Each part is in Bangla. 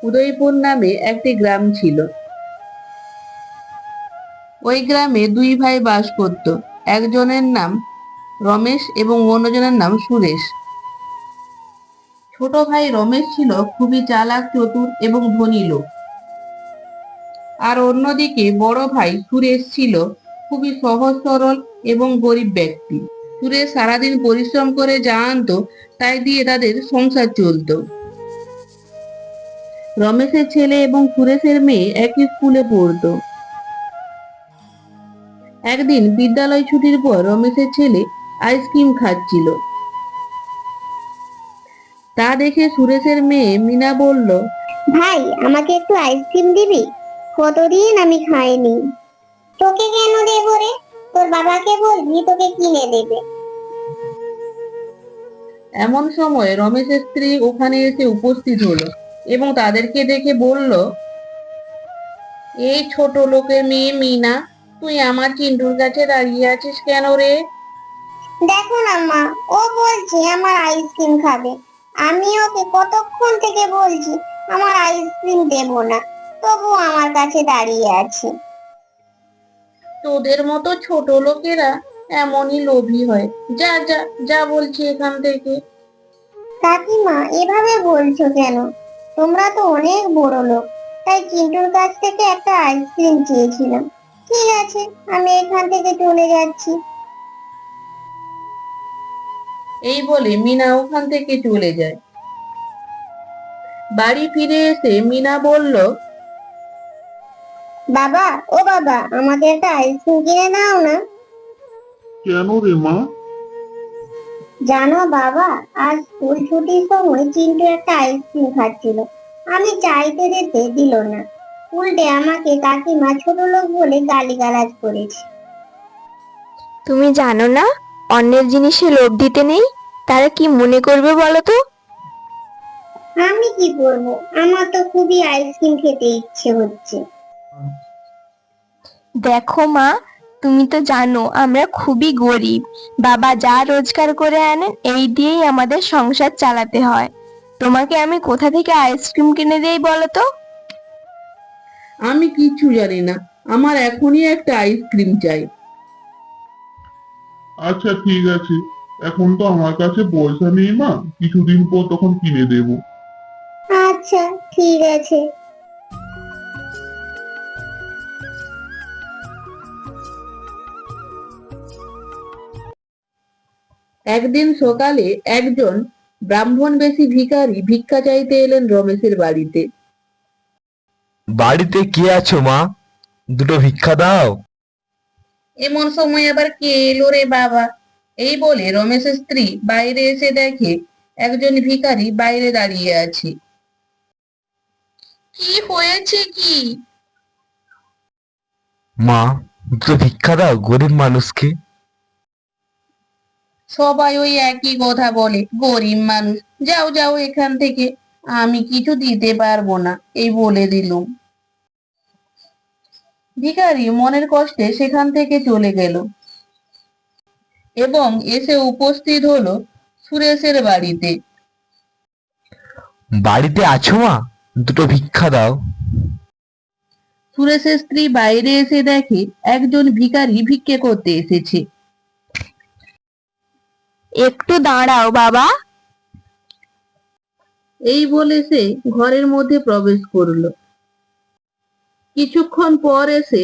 উদয়পুর নামে একটি গ্রাম ছিল। ওই গ্রামে দুই ভাই বাস করত। একজনের নাম রমেশ এবং অন্যজনের নাম সুরেশ। ছোট ভাই রমেশ ছিল খুবই চালাক, চতুর এবং ধনী লোক। আর অন্যদিকে বড় ভাই সুরেশ ছিল খুবই সহজ সরল এবং গরিব ব্যক্তি। সুরেশ সারাদিন পরিশ্রম করে যা আনতো তাই দিয়ে তাদের সংসার চলতো। রমেশের ছেলে এবং সুরেশের মেয়ে একই স্কুলে পড়তো। একদিন বিদ্যালয় ছুটির পর রমেশের ছেলে আইসক্রিম খাচ্ছিল। তা দেখে সুরেশের মেয়ে মিনা বলল, ভাই, আমাকে একটু আইসক্রিম দিবি? কতদিন আমি খাইনি। তোকে কেন দেবো রে? তোর বাবাকে বলবি তোকে কিনে দেবে। এমন সময় রমেশের স্ত্রী ওখানে এসে উপস্থিত হলো এবং তাদেরকে দেখে বলল, এই ছোট লোকের মেয়ে মিনা, তুই আমার চিন্টুর কাছে দাঁড়িয়ে আছিস কেন রে? দেখো না মা, ও বলছে আমার আইসক্রিম খাবে। আমি ওকে কতক্ষণ থেকে বলছি আমার আইসক্রিম দেবো না, তবু আমার কাছে দাঁড়িয়ে আছে। তোদের মতো ছোট লোকেরা এমনই লোভী হয়। যা যা যা বলছি এখান থেকে। কাকিমা, এভাবে বলছো কেন? তোমরা তো অনেক বড় লোক, তাই চিন্টুর কাছ থেকে একটা আইসক্রিম চেয়েছিলাম। ঠিক আছে, আমি এখান থেকে চলে যাচ্ছি। এই বলে মিনা ওখান থেকে চলে যায়। বাড়ি ফিরে এসে মিনা বলল, বাবা, ও বাবা, আমাকে একটা আইসক্রিম কিনে দাও না। কেন রে মা? জানো বাবা, আজ স্কুল ছুটির সময় চিন্টু একটা আইসক্রিম খাচ্ছিল। আমি চাইতে দিতে দিল না। উল্টে আমাকে কাকিমা ছোট লোক বলে গালিগালাজ করেছে। তুমি জানো না, অন্যের জিনিসে লোভ দিতে নেই। তারা কি মনে করবে বলো তো? আমি কি করব? আমার তো খুবই আইসক্রিম খেতে ইচ্ছে হচ্ছে। দেখো মা, তুমি তো জানো আমরা খুবই গরিব। বাবা যা রোজগার করে আনেন এই দিয়েই আমাদের সংসার চালাতে হয়। তোমাকে আমি কোথা থেকে আইসক্রিম কিনে দেই বলো তো? আমি কিচ্ছু জানি না, আমার এখনই একটা আইসক্রিম চাই। আচ্ছা ঠিক আছে, এখন তো আমার কাছে পয়সা নেই মা, কিছুদিন পর তখন কিনে দেবো। আচ্ছা ঠিক আছে। একদিন সকালে একজন ব্রাহ্মণবেশী ভিখারি ভিক্ষা চাইতে এলেন রমেশের বাড়িতে। বাড়িতে কে আছো মা? দুটো ভিক্ষা দাও। এমন সময় আবার কে এলো রে বাবা? এই বলে রমেশের স্ত্রী বাইরে এসে দেখে একজন ভিখারি বাইরে দাঁড়িয়ে আছে। কি হয়েছে কি? মা, দুটো ভিক্ষা দাও গরিব মানুষকে। সবাই ওই একই কথা বলে, গরিব মানুষ। যাও যাও এখান থেকে, আমি কিছু দিতে পারবো না, এই বলে দিলুম। ভিখারি মনের কষ্টে সেখান থেকে চলে গেল এবং এসে উপস্থিত হলো সুরেশের বাড়িতে। বাড়িতে আছো মা? দুটো ভিক্ষা দাও। সুরেশের স্ত্রী বাইরে এসে দেখে একজন ভিখারি ভিক্ষে করতে এসেছে। একটু দাঁড়াও বাবা। এই বলে সে ঘরের মধ্যে প্রবেশ করলো। কিছুক্ষণ পর এসে,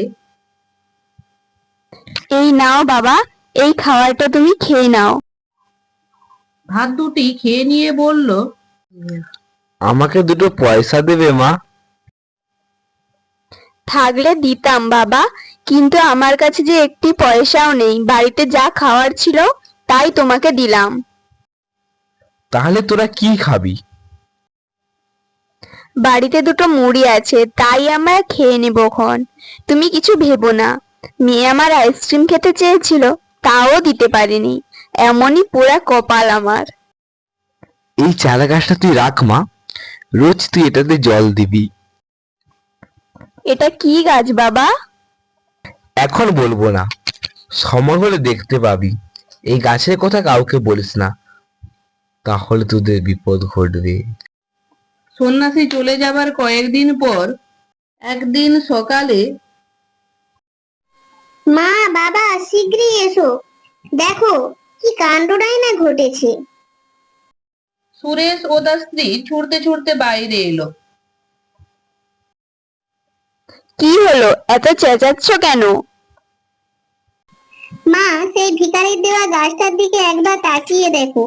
এই নাও বাবা, এই খাবারটা তুমি খেয়ে নাও। ভাত দুটি খেয়ে নিয়ে বলল, আমাকে দুটো পয়সা দেবে মা? থাকলে দিতাম বাবা, কিন্তু আমার কাছে যে একটি পয়সাও নেই। বাড়িতে যা খাওয়ার ছিল তাই তোমাকে দিলাম। তাহলে তোরা কি খাবি? বাড়িতে দুটো মুড়ি আছে, তাই আমরা খেয়ে নেবো খন। তুমি কিছু ভেবো না। মেয়ে আমার আইসক্রিম খেতে চেয়েছিল, তাও দিতে পারিনি। এমনই পোড়া কপাল আমার। এই চারা গাছটা তুই রাখ মা, রোজ তুই এটাতে জল দিবি। এটা কি গাছ বাবা? এখন বলবো না, সময় হলে দেখতে পাবি। এই গাছের কথা কাউকে বলিস না, তাহলে তোদের বিপদ ঘটবে। সন্ন্যাসী চলে যাবার কয়েকদিন পর একদিন সকালে মা, বাবা, শীঘ্রই এসো, দেখো কি কাণ্ডটাই না ঘটেছে। সুরেশ ও তার স্ত্রী ছুটতে ছুটতে বাইরে এলো। কি হলো, এত চেঁচাচ্ছ কেন? মা, সেই ভিখারির দেওয়া গাছটার দিকে একবার তাকিয়ে দেখো,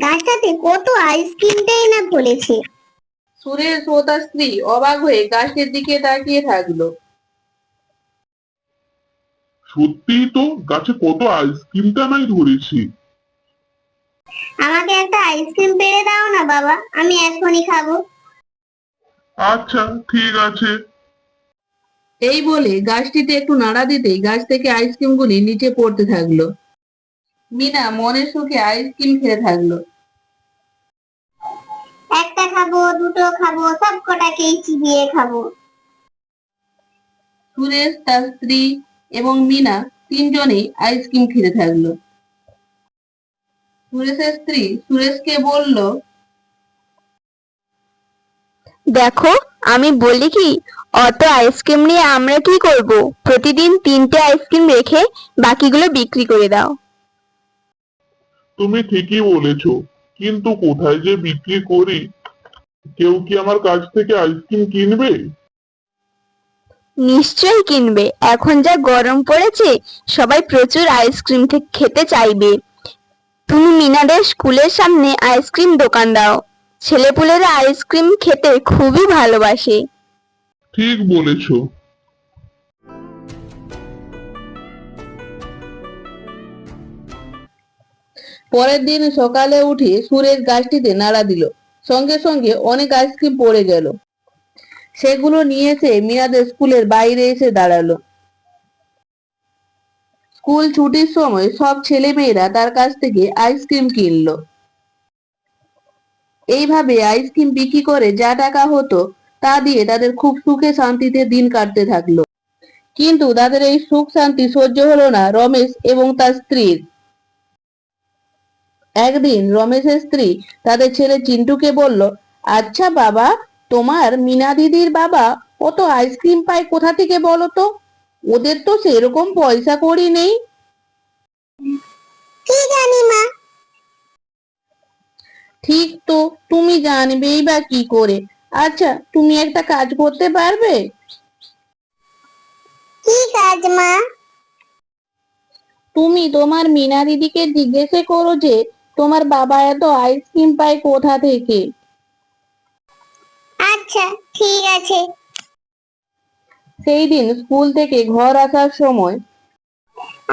গাছটাতে কত আইসক্রিমটাই না ফলেছে। সুরেশ ও তার স্ত্রী অবাক হয়ে গাছের দিকে তাকিয়ে থাকলো। সত্যিই তো গাছে কত আইসক্রিমটা নাই ধরেছে। আমাকে একটা আইসক্রিম পেড়ে দাও না বাবা, আমি এখনই খাবো। আচ্ছা ঠিক আছে। এই বলে গাছটিতে একটু নাড়া দিতেই গাছ থেকে আইসক্রিমগুলি নিচে পড়তে থাকলো। মিনা মনের সুখে আইসক্রিম খেতে থাকলো। একটা খাবো, দুটো খাবো, সব কটাকেই চিবিয়ে খাবো। সুরেশ, তার স্ত্রী এবং মিনা তিনজনেই আইসক্রিম খেতে থাকলো। সুরেশের স্ত্রী সুরেশকে বলল, দেখো, আমি বলি কি, অত আইসক্রিম নিয়ে আমরা কি করব? প্রতিদিন 3টে আইসক্রিম রেখে বাকিগুলো বিক্রি করে দাও। তুমি ঠিকই বলেছো, কিন্তু কোথায় যে বিক্রি করি? কেউ কি আমার কাছ থেকে আইসক্রিম কিনবে? নিশ্চয়ই কিনবে, এখন যা গরম পড়েছে সবাই প্রচুর আইসক্রিম খেতে চাইবে। তুমি মিনাদের স্কুলের সামনে আইসক্রিম দোকান দাও, ছেলেপুলেরা আইসক্রিম খেতে খুবই ভালোবাসে। ঠিক বলেছো। পরের দিন সকালে উঠে সুরেশ গাছটিতে নাড়া দিল। সঙ্গে সঙ্গে অনেক আইসক্রিম পড়ে গেল। সেগুলো নিয়ে এসে মিনাদের স্কুলের বাইরে এসে দাঁড়ালো। স্কুল ছুটির সময় সব ছেলেমেয়েরা তার কাছ থেকে আইসক্রিম কিনলো। এইভাবে আইসক্রিম বিক্রি করে যা টাকা হতো তা দিয়ে তাদের খুব সুখে শান্তিতে দিন কাটতে থাকলো। কিন্তু তাদের এই সুখ শান্তি সহ্য হলো না রমেশ এবং তার স্ত্রীর। একদিন রমেশের স্ত্রী তাদের ছেলে চিন্টুকে বলল, আচ্ছা বাবা, তোমার মিনা দিদির বাবা অত আইসক্রিম পায় কোথা থেকে বলো তো? ওদের তো সেরকম পয়সা কড়ি নেই। কি জানি মা। ঠিক তো, তুমি জানবেই বা কি করে? আচ্ছা, তুমি একটা কাজ করতে পারবে? কি কাজ মা? তুমি তোমার মিনা দিদিকে জিজ্ঞেস করো যে তোমার বাবা এত আইসক্রিম পায় কোথা থেকে। আচ্ছা ঠিক আছে। সেই দিন স্কুল থেকে ঘর আসার সময়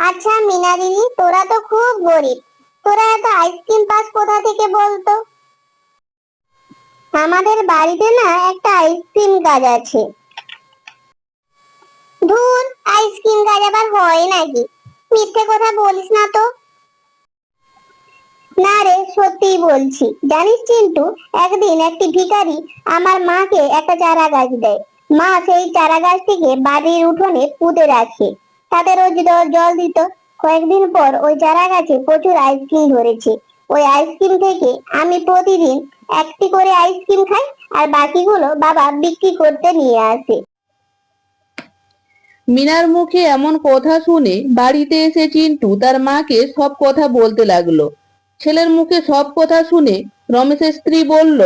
আচ্ছা মিনা দিদি, তোরা তো খুব গরিব, তোরা এত আইসক্রিম পাস কোথা থেকে বলতো? আমাদের বাড়িতে না একটা আইসক্রিম গাছ আছে। ধুর, আইসক্রিম গাছ আবার হয় নাকি? মিথ্যে কথা বলিস না তো। না রে, সত্যিই বলছি। জানিস চিন্টু, একদিন একটি ভিখারি আমার মাকে একটা চারা গাছ দেয়। মা সেই চারা গাছটিকে বাড়ির উঠোনে পুঁতে রাখে, তাতে রোজ জল দিত। কয়েকদিন পর ওই চারা গাছে প্রচুর আইসক্রিম ধরেছে। ওই আইসক্রিম থেকে আমি প্রতিদিন একটি করে আইসক্রিম খাই, আর বাকিগুলো বাবা বিক্রি করতে নিয়ে আসে। মিনার মুখে এমন কথা শুনে বাড়িতে এসে চিন্টু তার মাকে সব কথা বলতে লাগলো। ছেলের মুখে সব কথা শুনে রমেশের স্ত্রী বলল,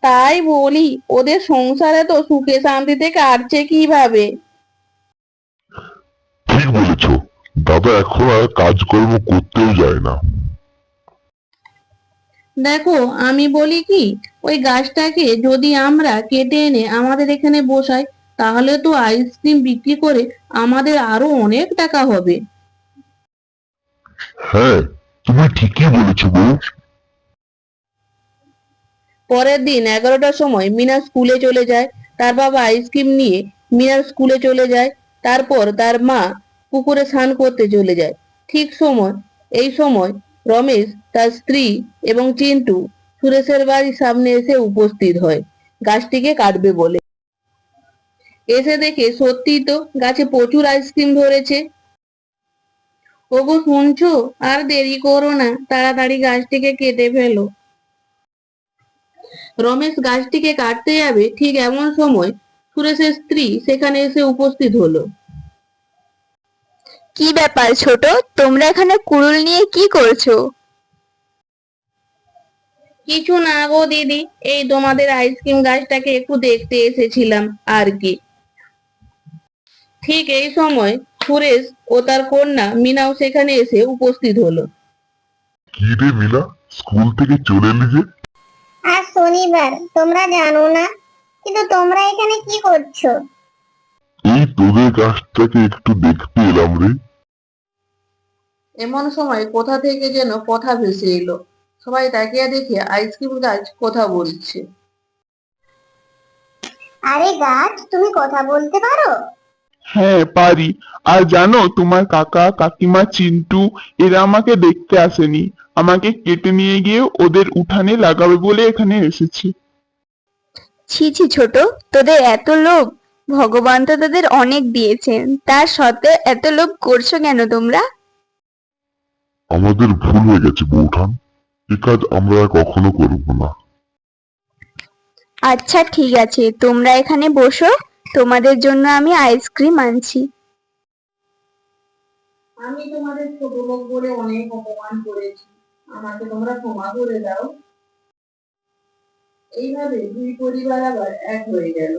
তাই বলি, ওদের সংসারে তো সুখে শান্তিতে কাটছে কিভাবে? ঠিক বলেছো, দাদা এখন আর কাজকর্ম করতেও যায় না। দেখো, আমি বলি কি, ওই গাছটাকে যদি আমরা কেটে এনে আমাদের এখানে বসাই, তাহলে তো আইসক্রিম বিক্রি করে আমাদের আরো অনেক টাকা হবে। হ্যাঁ, তুমি ঠিকই বলেছো বউ। পরের দিন 11টার সময় মিনা স্কুলে চলে যায়। তার বাবা আইসক্রিম নিয়ে মিনার স্কুলে চলে যায়। তারপর তার মা পুকুরে স্নান করতে চলে যায়। ঠিক এই সময় রমেশ, তার স্ত্রী এবং চিন্টু সুরেশের বাড়ির সামনে এসে উপস্থিত হয় গাছটিকে কাটবে বলে। এসে দেখে সত্যিই তো গাছে প্রচুর আইসক্রিম ধরেছে। ওগো শুনছো? আর দেরি করো না, তাড়াতাড়ি গাছটিকে কেটে ফেলো। রমেশ গাছটিকে কাটতে যাবে, ঠিক এমন সময় সুরেশের স্ত্রী সেখানে এসে উপস্থিত হলো। কি ব্যাপার ছোট, তোমরা এখানে কুড়ুল নিয়ে কি করছো? কিছু না গো দিদি, এই তোমাদের আইসক্রিম গাছটাকে একটু দেখতে এসেছিলাম আর কি। ঠিক এই সময় সুরেশ ও তার কন্যা মিনাও সেখানে এসে উপস্থিত হলো। কি রে মিলা, স্কুল থেকে চলে এলি যে? আজ শনিবার, তোমরা জানো না? কিন্তু তোমরা এখানে কি করছো? এই তোদের গাছটাকে একটু দেখতে এলাম রে। এমন সময় কোথা থেকে যেন কথা ভেসে এলো। সবাই তাকিয়ে দেখে আইসক্রিম গাছ কথা বলছে। আরে গাছ, তুমি কথা বলতে পারো? হ্যাঁ পারি। আর জানো, তোমার কাকা কাকিমা চিন্টু এরা আমাকে দেখতে আসেনি, আমাকে কেটে নিয়ে গিয়ে ওদের উঠানে লাগাবে বলে এখানে এসেছি। ছি ছি ছোট, তোদের এত লোভ! ভগবান তো তোদের অনেক দিয়েছেন, তার সত্ত্বেও এত লোভ করছো কেন তোমরা? আমাদের ভুল হয়ে গেছে বৌঠান, এ কাজ আমরা আর কখনো করবো না। আচ্ছা ঠিক আছে, তোমরা এখানে বসো, তোমাদের জন্য আমি আইসক্রিম আনছি। আমি তোমাদের ছোট লোক বলে অনেক অপমান করেছি, আমাকে তোমরা ক্ষমা করে দাও। এইভাবে দুই পরিবার আবার এক হয়ে গেল।